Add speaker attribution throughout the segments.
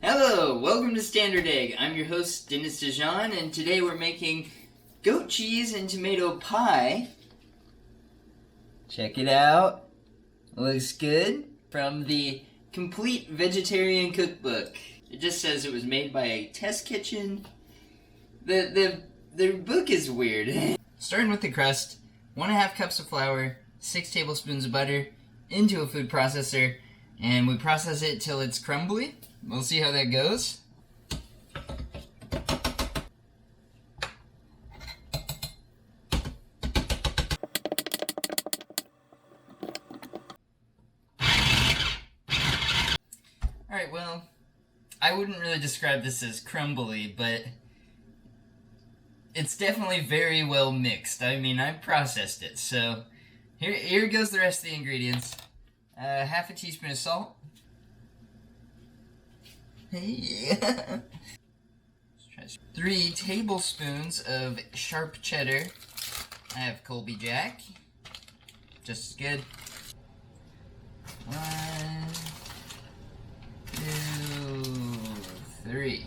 Speaker 1: Hello, welcome to Standard Egg. I'm your host, Dennis Dijon, and today we're making goat cheese and tomato pie. Check it out. Looks good. From the Complete Vegetarian Cookbook. It just says it was made by a test kitchen. The book is weird. Starting with the crust, 1.5 cups of flour, 6 tablespoons of butter, into a food processor, and we process it till it's crumbly. We'll see how that goes. Alright, well, I wouldn't really describe this as crumbly, but it's definitely very well mixed. I mean, I processed it, so here goes the rest of the ingredients. Half a teaspoon of salt. Hey. 3 tablespoons of sharp cheddar. I have Colby Jack. Just as good. 1, 2, 3.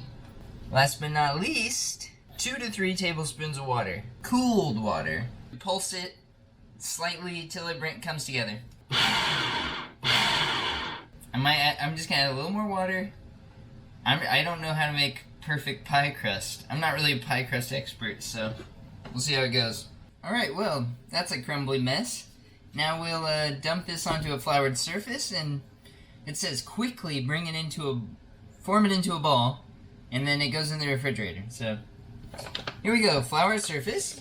Speaker 1: Last but not least, 2 to 3 tablespoons of water. Cooled water. Pulse it slightly till it comes together. I'm just gonna add a little more water. I don't know how to make perfect pie crust. I'm not really a pie crust expert, so we'll see how it goes. Alright, well, that's a crumbly mess. Now we'll dump this onto a floured surface, and it says quickly form it into a ball, and then it goes in the refrigerator. So, here we go, floured surface.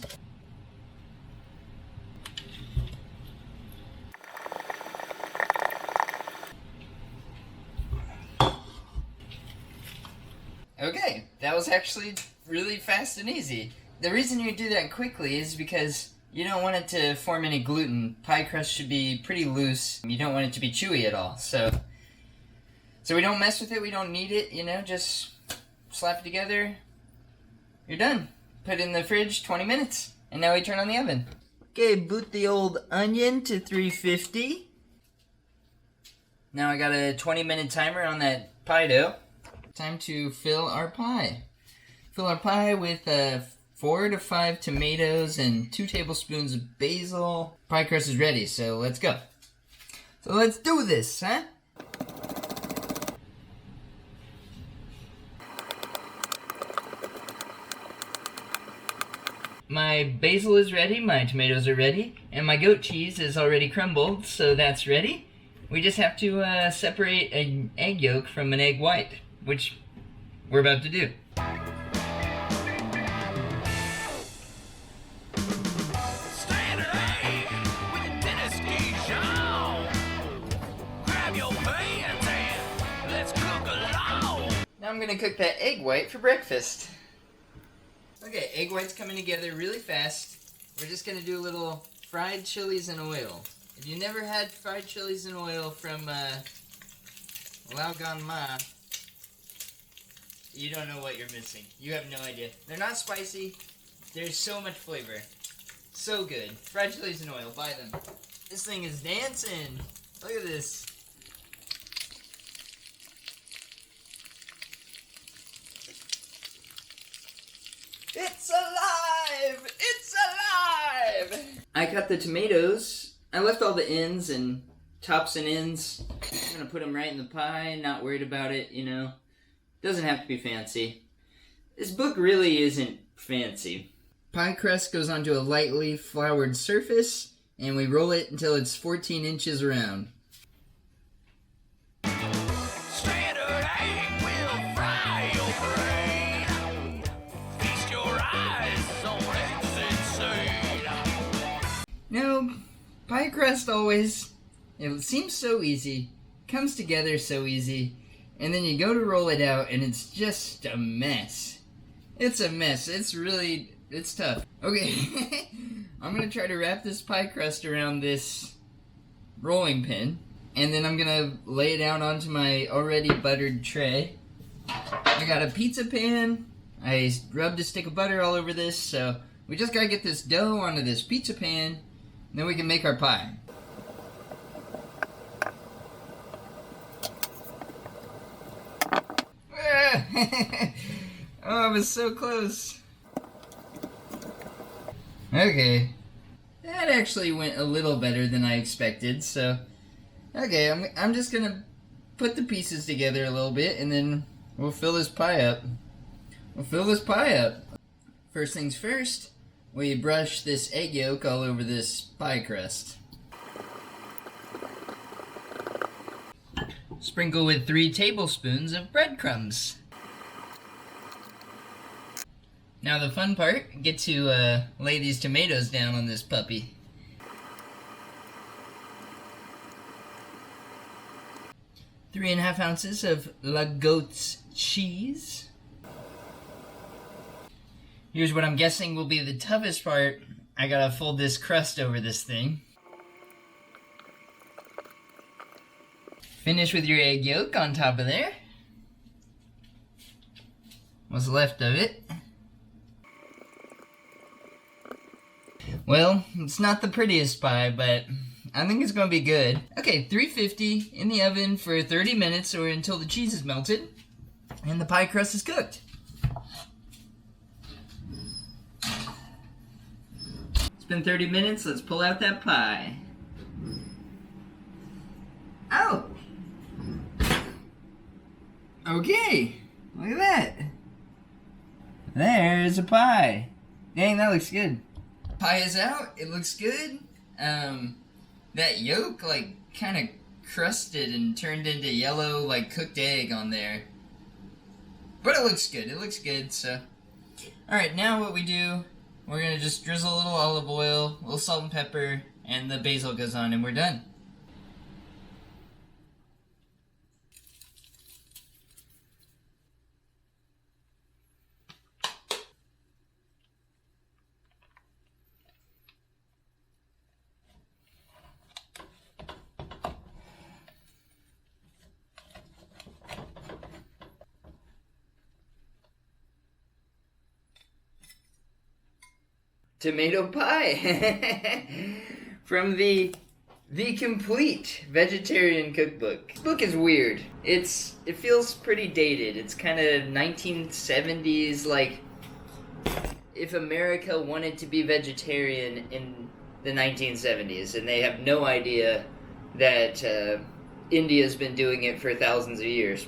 Speaker 1: Okay, that was actually really fast and easy. The reason you do that quickly is because you don't want it to form any gluten. Pie crust should be pretty loose. You don't want it to be chewy at all. So we don't mess with it, we don't need it, just slap it together. You're done. Put it in the fridge, 20 minutes. And now we turn on the oven. Okay, boot the old onion to 350. Now I got a 20-minute timer on that pie dough. Time to fill our pie. Fill our pie with 4 to 5 tomatoes and 2 tablespoons of basil. Pie crust is ready, so let's go. So let's do this, huh? My basil is ready, my tomatoes are ready, and my goat cheese is already crumbled, so that's ready. We just have to separate an egg yolk from an egg white, which we're about to do.
Speaker 2: Standard Egg with Dennis Dijon. Grab your pans and let's cook along.
Speaker 1: Now I'm gonna cook that egg white for breakfast. Okay, egg white's coming together really fast. We're just gonna do a little fried chilies in oil. If you never had fried chilies in oil from Lao Gan Ma, you don't know what you're missing. You have no idea. They're not spicy. There's so much flavor. So good. Fried chilies in oil. Buy them. This thing is dancing. Look at this. It's alive! It's alive! I cut the tomatoes. I left all the ends and tops and ends. I'm gonna put them right in the pie. Not worried about it, Doesn't have to be fancy. This book really isn't fancy. Pie crust goes onto a lightly floured surface, and we roll it until it's 14 inches around.
Speaker 2: Standard Egg will fry your brain. Feast your eyes on eggs and seed.
Speaker 1: Pie crust it seems so easy, comes together so easy, and then you go to roll it out and it's just a mess. It's a mess. It's tough. Okay, I'm gonna try to wrap this pie crust around this rolling pin, and then I'm gonna lay it out onto my already buttered tray. I got a pizza pan. I rubbed a stick of butter all over this, so we just gotta get this dough onto this pizza pan, and then we can make our pie. go. Oh, I was so close. Okay. That actually went a little better than I expected, so... Okay, I'm just gonna put the pieces together a little bit, and then we'll fill this pie up. First things first, we brush this egg yolk all over this pie crust. Sprinkle with 3 tablespoons of breadcrumbs. Now the fun part, get to lay these tomatoes down on this puppy. Three and a half ounces of La Goat's cheese. Here's what I'm guessing will be the toughest part. I gotta fold this crust over this thing. Finish with your egg yolk on top of there. What's left of it. Well, it's not the prettiest pie, but I think it's gonna be good. Okay, 350 in the oven for 30 minutes or until the cheese is melted and the pie crust is cooked. It's been 30 minutes, let's pull out that pie. Oh! Okay, look at that. There's a pie. Dang, that looks good. Pie is out, it looks good. That yolk, like, kind of crusted and turned into yellow, like, cooked egg on there. But it looks good, so. Alright, now what we do, we're gonna just drizzle a little olive oil, a little salt and pepper, and the basil goes on, and we're done. Tomato pie from the Complete Vegetarian Cookbook. This book is weird. It feels pretty dated. It's kind of 1970s, like if America wanted to be vegetarian in the 1970s, and they have no idea that India's been doing it for thousands of years.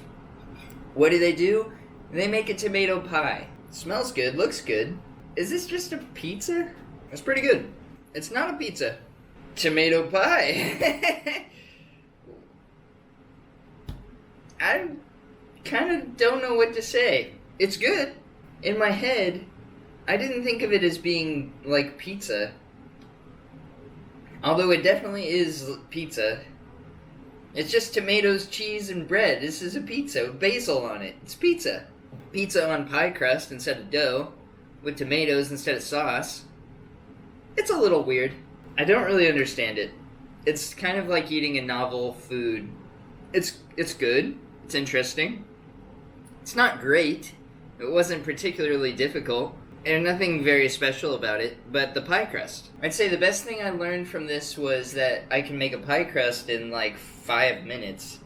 Speaker 1: What do? They make a tomato pie. Smells good, looks good. Is this just a pizza? It's pretty good. It's not a pizza. Tomato pie. I kind of don't know what to say. It's good. In my head, I didn't think of it as being like pizza. Although it definitely is pizza. It's just tomatoes, cheese, and bread. This is a pizza with basil on it. It's pizza. Pizza on pie crust instead of dough, with tomatoes instead of sauce. It's a little weird. I don't really understand it. It's kind of like eating a novel food. It's good. It's interesting. It's not great. It wasn't particularly difficult. And nothing very special about it, but the pie crust. I'd say the best thing I learned from this was that I can make a pie crust in like 5 minutes.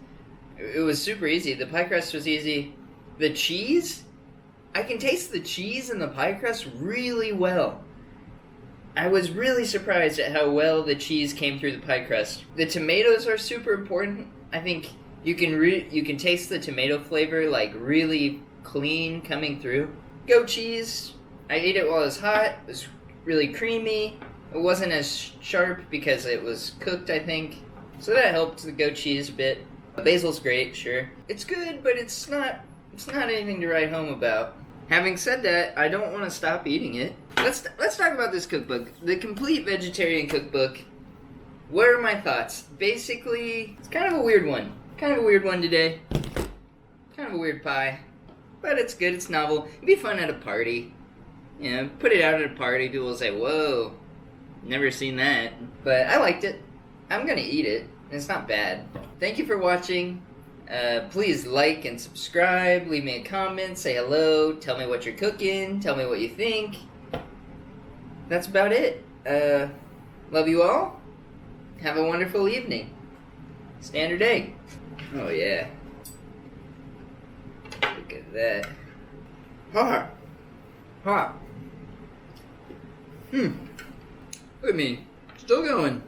Speaker 1: It was super easy. The pie crust was easy. The cheese, I can taste the cheese in the pie crust really well. I was really surprised at how well the cheese came through the pie crust. The tomatoes are super important. I think you can taste the tomato flavor like really clean coming through. Goat cheese, I ate it while it was hot. It was really creamy. It wasn't as sharp because it was cooked, I think. So that helped the goat cheese a bit. Basil's great, sure. It's good, but it's not anything to write home about. Having said that, I don't want to stop eating it. Let's talk about this cookbook. The Complete Vegetarian Cookbook. What are my thoughts? Basically, it's kind of a weird one. Kind of a weird one today. Kind of a weird pie. But it's good, it's novel. It'd be fun at a party. You know, put it out at a party, people will say, whoa, never seen that. But I liked it. I'm gonna eat it. It's not bad. Thank you for watching. Please like and subscribe, leave me a comment, say hello, tell me what you're cooking, tell me what you think. That's about it. Love you all. Have a wonderful evening. Standard egg. Oh yeah. Look at that. Hot. Hot. Look at me. Still going.